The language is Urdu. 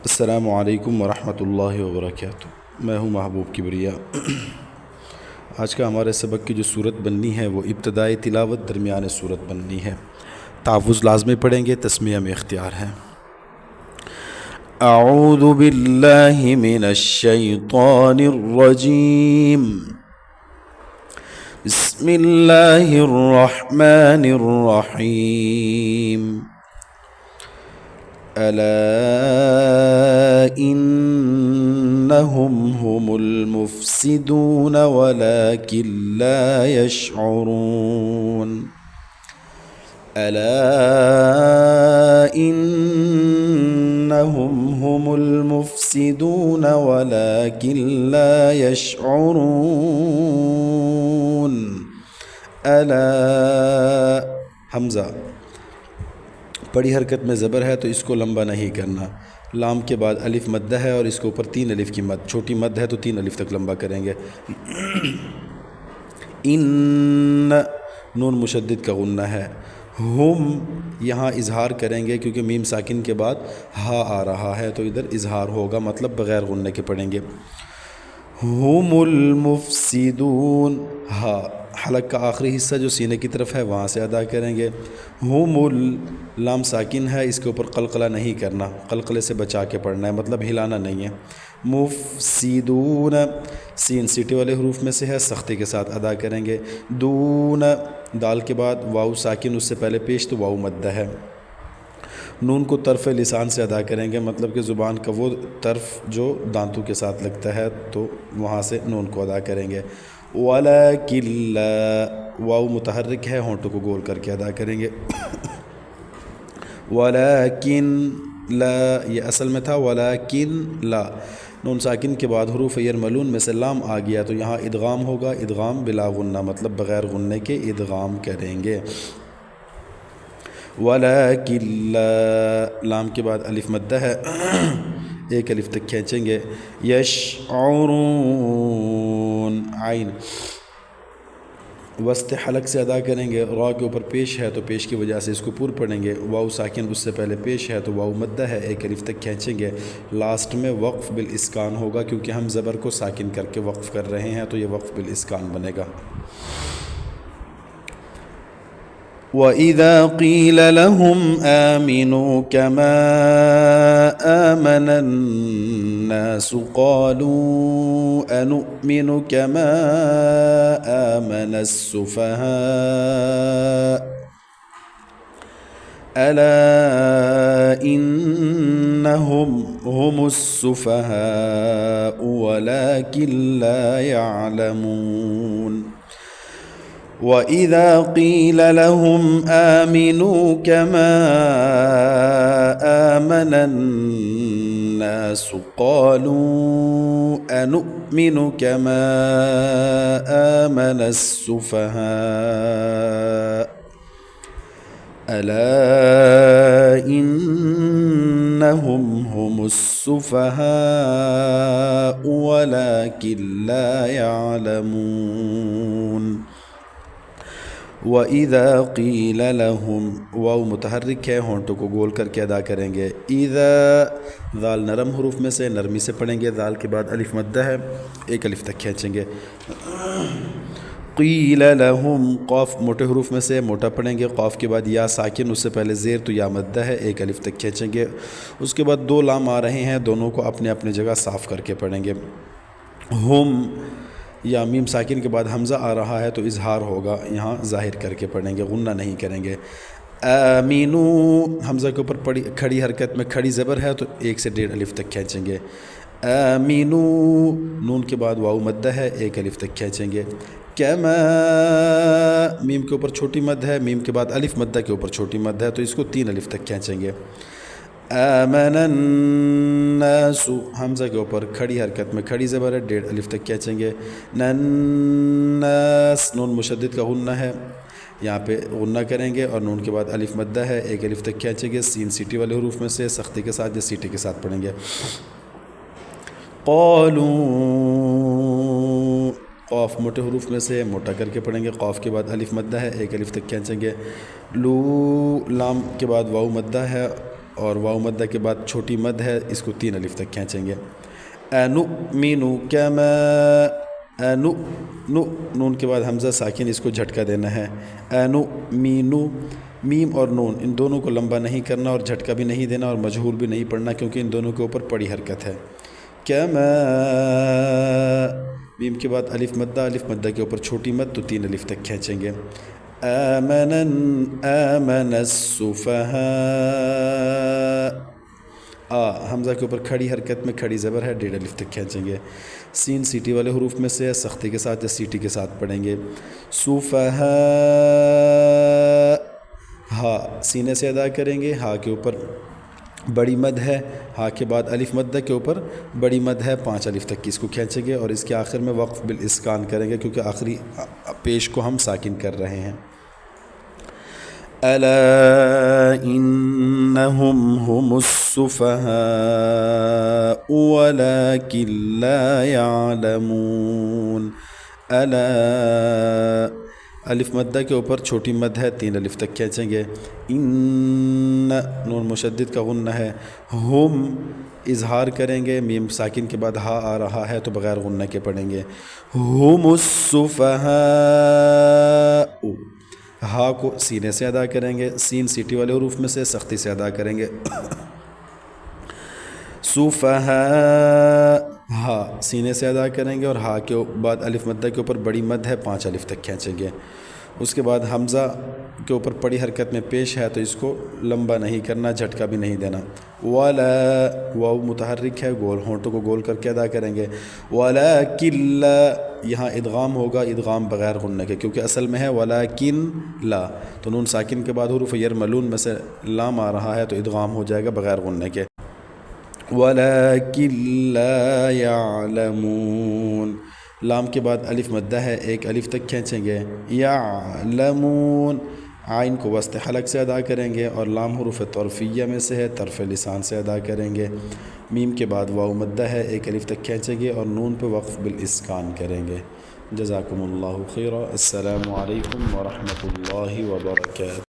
السلام علیکم ورحمۃ اللہ وبرکاتہ۔ میں ہوں محبوب کبریا۔ آج کا ہمارے سبق کی جو صورت بننی ہے وہ ابتدائی تلاوت درمیان صورت بننی ہے۔ تحفظ لازمی پڑھیں گے، تسمیہ میں اختیار ہے۔ اعوذ باللہ من الشیطان الرجیم، بسم اللہ الرحمن الرحیم۔ ألا إنهم هم المفسدون ولكن لا يشعرون ألا إنهم هم المفسدون ولكن لا يشعرون ألا حمزہ بڑی حرکت میں زبر ہے تو اس کو لمبا نہیں کرنا۔ لام کے بعد الف مدہ ہے اور اس کے اوپر 3 الف کی مد، چھوٹی مد ہے تو 3 الف تک لمبا کریں گے۔ ان نون مشدد کا غنہ ہے۔ ہم یہاں اظہار کریں گے کیونکہ میم ساکن کے بعد ہا آ رہا ہے تو ادھر اظہار ہوگا، مطلب بغیر غنہ کے پڑھیں گے۔ ہم المفسدون، ہا حلق کا آخری حصہ جو سینے کی طرف ہے وہاں سے ادا کریں گے۔ لام ساکن ہے، اس کے اوپر قلقلہ نہیں کرنا، قلقلے سے بچا کے پڑھنا ہے، مطلب ہلانا نہیں ہے۔ مفسدون، سین سیٹی والے حروف میں سے ہے، سختی کے ساتھ ادا کریں گے۔ دون، دال کے بعد واو ساکن اس سے پہلے پیش تو واو مدہ ہے۔ نون کو طرف لسان سے ادا کریں گے، مطلب کہ زبان کا وہ طرف جو دانتوں کے ساتھ لگتا ہے تو وہاں سے نون کو ادا کریں گے۔ وَلَكِنْ لَا، واو متحرک ہے، ہونٹوں کو گول کر کے ادا کریں گے۔ وَلَكِنْ لَا، یہ اصل میں تھا وَلَكِنْ لَا، نون ساکن کے بعد حروف یرملون میں سے لام آ گیا تو یہاں ادغام ہوگا، ادغام بلا غنہ، مطلب بغیر غنہ کے ادغام کریں گے۔ وَلَكِنْ لَا، لام کے بعد الف مدہ ہے، ایک الف تک کھینچیں گے۔ یشعرون، عین وسط حلق سے ادا کریں گے۔ را کے اوپر پیش ہے تو پیش کی وجہ سے اس کو پور پڑھیں گے۔ واو ساکن اس سے پہلے پیش ہے تو واو مدہ ہے، ایک الف تک کھینچیں گے۔ لاسٹ میں وقف بالاسکان ہوگا کیونکہ ہم زبر کو ساکن کر کے وقف کر رہے ہیں تو یہ وقف بالاسکان بنے گا۔ وَإِذَا قِيلَ لَهُمْ آمِنُوا كَمَا آمَنَ النَّاسُ قَالُوا أَنُؤْمِنُ كَمَا آمَنَ السُّفَهَاءُ أَلَا إِنَّهُمْ هُمُ السُّفَهَاءُ وَلَكِنْ لَا يَعْلَمُونَ وَإِذَا قِيلَ لَهُمْ آمِنُوا كَمَا آمَنَ النَّاسُ قَالُوا أَنُؤْمِنُ كَمَا آمَنَ السُّفَهَاءُ أَلَا إِنَّهُمْ هُمُ السُّفَهَاءُ وَلَكِنْ لَا يَعْلَمُونَ۔ وَإِذَا قِيلَ لَهُمْ، واو متحرک ہے، ہونٹوں کو گول کر کے ادا کریں گے۔ اذا، ذال نرم حروف میں سے نرمی سے پڑھیں گے، ذال کے بعد الف مدہ ہے، ایک الف تک کھینچیں گے۔ قیل لہم، قاف موٹے حروف میں سے موٹا پڑھیں گے، قاف کے بعد یا ساکن اس سے پہلے زیر تو یا مدہ ہے، ایک الف تک کھینچیں گے۔ اس کے بعد 2 لام آ رہے ہیں، دونوں کو اپنے اپنے جگہ صاف کر کے پڑھیں گے۔ ہم، یا میم ساکن کے بعد حمزہ آ رہا ہے تو اظہار ہوگا، یہاں ظاہر کر کے پڑھیں گے، غنہ نہیں کریں گے۔ آمینو، حمزہ کے اوپر کھڑی حرکت میں کھڑی زبر ہے تو 1 سے 1.5 الف تک کھینچیں گے۔ آمینو، نون کے بعد واو مدہ ہے، 1 الف تک کھینچیں گے۔ کما، میم کے اوپر چھوٹی مد ہے، میم کے بعد الف مدہ کے اوپر چھوٹی مد ہے تو اس کو 3 الف تک کھینچیں گے۔ آمن الناس، حمزہ کے اوپر کھڑی حرکت میں کھڑی زبر ہے، 1.5 الف تک کھینچیں گے۔ نناس، نون مشدد کا غنہ ہے، یہاں پہ غنہ کریں گے اور نون کے بعد الف مدہ ہے، 1 الف تک کھینچیں گے۔ سین سیٹی والے حروف میں سے سختی کے ساتھ یا سیٹی کے ساتھ پڑھیں گے۔ قالوا، قاف موٹے حروف میں سے موٹا کر کے پڑھیں گے، قاف کے بعد الف مدہ ہے، 1 الف تک کھینچیں گے۔ لو، لام کے بعد واو مدہ ہے اور واو مدہ کے بعد چھوٹی مد ہے، اس کو 3 الف تک کھینچیں گے. انؤمن کما نون کے بعد حمزہ ساکن، اس کو جھٹکا دینا ہے. انؤمن، میم اور نون ان دونوں کو لمبا نہیں کرنا اور جھٹکا بھی نہیں دینا اور مجہور بھی نہیں پڑھنا، کیونکہ ان دونوں کے اوپر پڑی حرکت ہے. کما، میم کے بعد الف مدہ کے اوپر چھوٹی مد تو 3 الف تک کھینچیں گے. آمن السفہاء، حمزہ کے اوپر کھڑی حرکت میں کھڑی زبر ہے، 1.5 الف تک کھینچیں گے. سین سیٹی والے حروف میں سے ہے، سختی کے ساتھ یا سیٹی کے ساتھ پڑھیں گے. سفہاء، ہا سینے سے ادا کریں گے، ہا کے اوپر بڑی مد ہے، ہا کے بعد الف مدہ کے اوپر بڑی مد ہے، 5 الف تک کی اس کو کھینچیں گے اور اس کے آخر میں وقف بالاسکان کریں گے، کیونکہ آخری پیش کو ہم ساکن کر رہے ہیں. الا انہم هم السفہاء ولکن لا یعلمون. الا، الف مدہ کے اوپر چھوٹی مد ہے، 3 الف تک کھینچیں گے. ان، نون مشدد کا غنہ ہے. ہم، اظہار کریں گے، میم ساکن کے بعد ہا آ رہا ہے تو بغیر غنہ کے پڑھیں گے. ہم السفہاء، ہا کو سینے سے ادا کریں گے، سین سیٹی والے حروف میں سے سختی سے ادا کریں گے. سفہاء، ہا سینے سے ادا کریں گے اور ہا کے بعد الف مدہ کے اوپر بڑی مد ہے، 5 الف تک کھینچیں گے. اس کے بعد حمزہ کے اوپر پڑی حرکت میں پیش ہے تو اس کو لمبا نہیں کرنا، جھٹکا بھی نہیں دینا. والا، واو متحرک ہے، گول ہونٹوں کو گول کر کے ادا کریں گے. ولکن لا، یہاں ادغام ہوگا، ادغام بغیر غنہ کے، کیونکہ اصل میں ہے ولکن لا، تو نون ساکن کے بعد حروف یرملون میں سے لام آ رہا ہے تو ادغام ہو جائے گا بغیر غنہ کے. ولکن لا یعلمون، لام کے بعد الف مدہ ہے، 1 الف تک کھینچیں گے. یعلمون، عین کو وسط حلق سے ادا کریں گے اور لام حروف طرفیہ میں سے ہے، طرف لسان سے ادا کریں گے. میم کے بعد واو مدہ ہے، 1 الف تک کھینچیں گے اور نون پہ وقف بالاسکان کریں گے. جزاکم اللہ خیرا. السلام علیکم ورحمۃ اللہ وبرکاتہ.